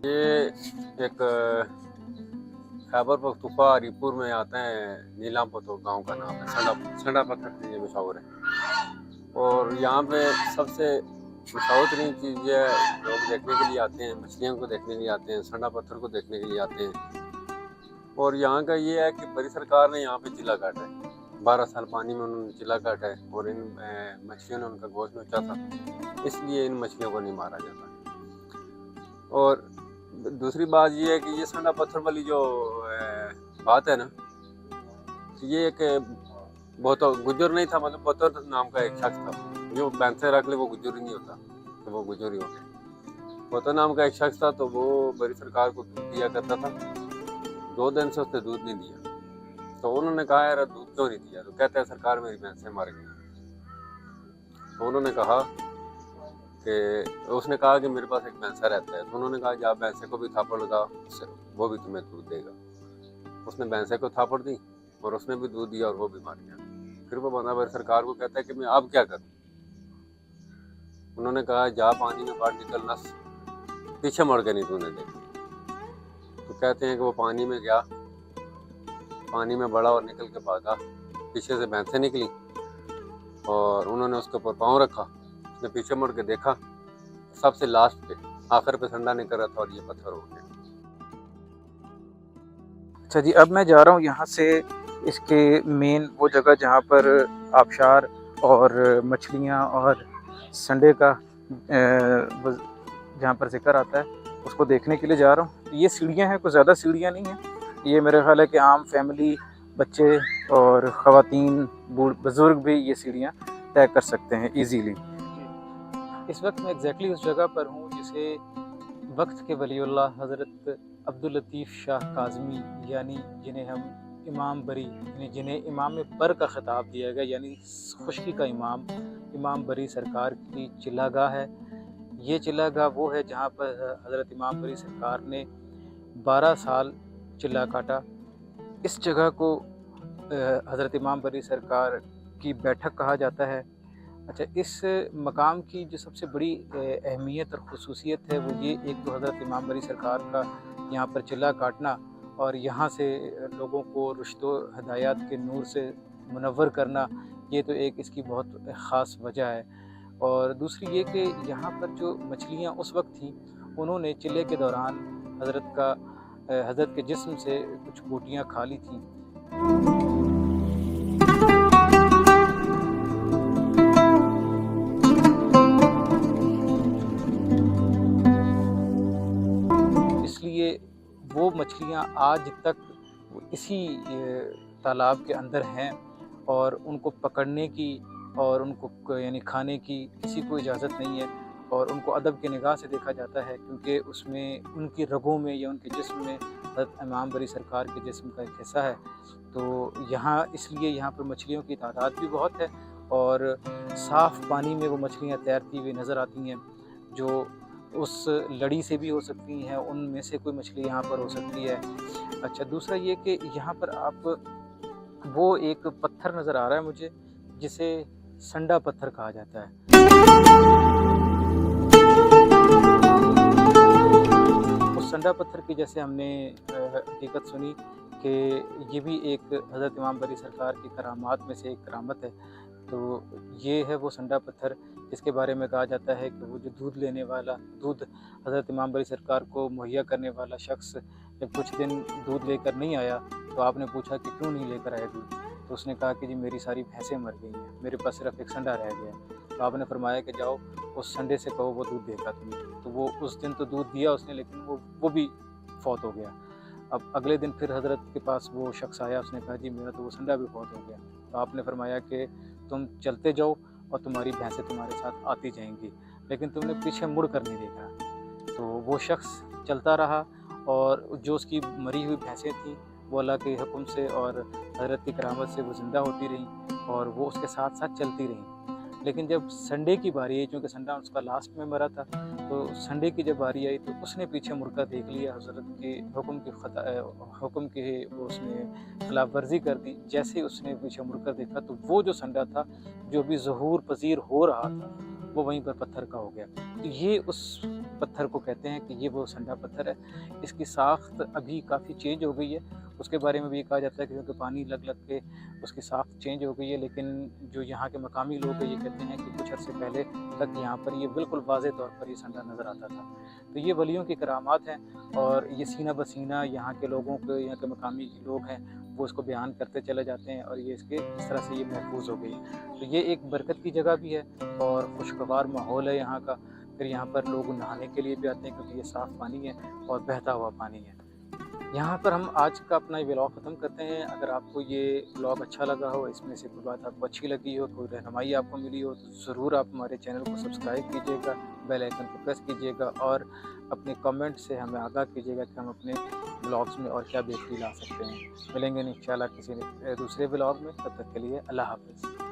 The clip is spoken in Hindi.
ये एक खैबर पख्तूनख्वा हरीपुर में आता है। नीलामपतो गांव का नाम है। संडा पत्थर से ये मशहूर है। और यहाँ पे सबसे मशहूर तरीन चीज़ ये है, लोग देखने के लिए आते हैं, मछलियों को देखने के लिए आते हैं, संडा पत्थर को देखने के लिए आते हैं। और यहाँ का ये है कि बड़ी सरकार ने यहाँ पे चिल्ला काटा है। 12 साल पानी में उन्होंने चिल्ला काटा है और इन मछलियों ने उनका गोश्त नोचा था, इसलिए इन मछलियों को नहीं मारा जाता। और दूसरी बात ये है कि ये संडा पत्थर वाली जो बात है ना, ये एक बहुत गुजर नहीं था, मतलब पत्थर नाम का एक शख्स था जो बैंसे रख ले, वो गुजर ही नहीं होता तो वो गुजर ही हो गया। पत्थर नाम का एक शख्स था, तो वो बड़ी सरकार को दूध दिया करता था। 2 दिन से उसने दूध नहीं दिया, तो उन्होंने कहा यार दूध क्यों नहीं दिया, तो कहता है सरकार मेरी भैंसें मर गई। तो उन्होंने कहा कि उसने कहा कि मेरे पास एक भैंसा रहता है, तो उन्होंने कहा कि आप भैंसे को भी थापड़ लगा, वो भी तुम्हें दूध देगा। उसने भैंसे को थापड़ दी और उसने भी दूध दिया और वो भी मर गया। फिर वो बंदा बड़ी सरकार को कहता है कि मैं अब क्या करूं। उन्होंने कहा जा पानी में बाहर निकल, नस पीछे मुड़ के नहीं तूने देखा। तो कहते हैं कि वो पानी में गया, पानी में बड़ा और निकल के भागा, पीछे से भैंसें निकली और उन्होंने उसके ऊपर पाँव रखा। उसने पीछे मुड़ के देखा, सबसे लास्ट पे आखिर पे संडा नहीं कर रहा था और ये पत्थर हो गया। अच्छा जी, अब मैं जा रहा हूँ यहाँ से इसके मेन वो जगह जहाँ पर आबशार और मछलियाँ और संडे का जहाँ पर जिक्र आता है उसको देखने के लिए जा रहा हूँ। ये सीढ़ियाँ हैं, कोई ज़्यादा सीढ़ियाँ नहीं हैं। ये मेरे ख्याल है कि आम फैमिली, बच्चे और ख़वातीन, बुज़ुर्ग भी ये सीढ़ियाँ तय कर सकते हैं ईजीली। इस वक्त मैं एग्जैक्टली उस जगह पर हूँ जिसे वक्त के वलीउल्लाह हज़रत अब्दुल लतीफ़ शाह काज़मी, यानी जिन्हें हम इमाम बरी, यानी जिन्हें इमाम बर का ख़िताब दिया गया, यानी खुशकी का इमाम बरी सरकार की चिल्लागाह है। ये चिल्लागाह वो है जहाँ पर हज़रत इमाम बरी सरकार ने 12 साल चिल्ला काटा। इस जगह को हज़रत इमाम बरी सरकार की बैठक कहा जाता है। अच्छा, इस मकाम की जो सबसे बड़ी अहमियत और ख़ुसूसियत है वो ये, एक तो हज़रत इमाम बरी सरकार का यहाँ पर चिल्ला काटना और यहाँ से लोगों को रुश्तो हदायत के नूर से मुनव्वर करना, ये तो एक इसकी बहुत ख़ास वजह है। और दूसरी ये कि यहाँ पर जो मछलियाँ उस वक्त थीं, उन्होंने चिल्ले के दौरान हज़रत के जिस्म से कुछ बोटियाँ खा ली थीं। इसलिए वो मछलियाँ आज तक इसी तालाब के अंदर हैं और उनको पकड़ने की और उनको यानी खाने की किसी को इजाज़त नहीं है और उनको अदब की निगाह से देखा जाता है, क्योंकि उसमें उनकी रगों में या उनके जिस्म में हज़रत इमाम बरी सरकार के जिस्म का एक हिस्सा है। तो यहाँ इसलिए यहाँ पर मछलियों की तादाद भी बहुत है और साफ़ पानी में वो मछलियाँ तैरती हुई नज़र आती हैं, जो उस लड़ी से भी हो सकती हैं, उनमें से कोई मछली यहाँ पर हो सकती है। अच्छा, दूसरा ये कि यहाँ पर आप वो एक पत्थर नज़र आ रहा है मुझे, जिसे संडा पत्थर कहा जाता है। उस संडा पत्थर की जैसे हमने हकीकत सुनी कि ये भी एक हज़रत इमाम बरी सरकार की करामात में से एक करामत है। तो ये है वो संडा पत्थर जिसके बारे में कहा जाता है कि वो जो दूध हज़रत इमाम बरी सरकार को मुहैया करने वाला शख्स जब कुछ दिन दूध लेकर नहीं आया, तो आपने पूछा कि क्यों नहीं लेकर आया दूध, तो उसने कहा कि जी मेरी सारी भैंसें मर गई हैं, मेरे पास सिर्फ एक संडा रह गया। तो आपने फरमाया कि जाओ उस संडे से कहो वो दूध देगा तुम्हें। तो वो उस दिन तो दूध दिया उसने, लेकिन वो भी फौत हो गया। अब अगले दिन फिर हज़रत के पास वो शख्स आया, उसने कहा जी मेरा तो वो संडा भी फौत हो गया। तो आपने फरमाया कि तुम चलते जाओ और तुम्हारी भैंसें तुम्हारे साथ आती जाएंगी, लेकिन तुमने पीछे मुड़ कर नहीं देखा। तो वो शख्स चलता रहा और जो उसकी मरी हुई भैंसें थीं वो अल्लाह के हुक्म से और हज़रत की करामत से वो ज़िंदा होती रहीं और वो उसके साथ साथ चलती रहीं। लेकिन जब संडे की बारी आई, क्योंकि संडा उसका लास्ट में मरा था, तो संडे की जब बारी आई तो उसने पीछे मुड़कर देख लिया, हज़रत के हुक्म की वो उसने खिलाफ वर्जी कर दी। जैसे ही उसने पीछे मुड़कर देखा तो वो जो संडा था जो भी ज़हूर पजीर हो रहा था वो वहीं पर पत्थर का हो गया। तो ये उस पत्थर को कहते हैं कि ये वो संडा पत्थर है। इसकी साख्त अभी काफ़ी चेंज हो गई है, उसके बारे में भी कहा जाता है कि क्योंकि पानी लग लग के उसकी साख्त चेंज हो गई है, लेकिन जो यहाँ के मकामी लोग हैं ये कहते हैं कि कुछ अर्से पहले तक यहाँ पर ये बिल्कुल वाज़ेह तौर पर ये संडा नज़र आता था। तो ये वलियों की करामात हैं और ये सीना बसीना यहाँ के लोगों को, यहाँ के मकामी लोग हैं वो इसको बयान करते चले जाते हैं और ये इसके इस तरह से ये महफूज हो गई है। तो ये एक बरकत की जगह भी है और खुशगवार माहौल है यहाँ का। फिर यहाँ पर लोग नहाने के लिए भी आते हैं क्योंकि ये साफ़ पानी है और बहता हुआ पानी है। यहाँ पर हम आज का अपना ये व्लॉग ख़त्म करते हैं। अगर आपको ये व्लॉग अच्छा लगा हो, इसमें से कोई बात आपको अच्छी लगी हो, कोई रहनुमाई आपको मिली हो, तो ज़रूर आप हमारे चैनल को सब्सक्राइब कीजिएगा, बेल आइकन को प्रेस कीजिएगा और अपने कमेंट से हमें आगाह कीजिएगा कि हम अपने व्लॉग्स में और क्या बेहतरी ला सकते हैं। मिलेंगे इंशाल्लाह किसी दूसरे व्लॉग में, तब तक के लिए अल्लाह हाफ़िज़।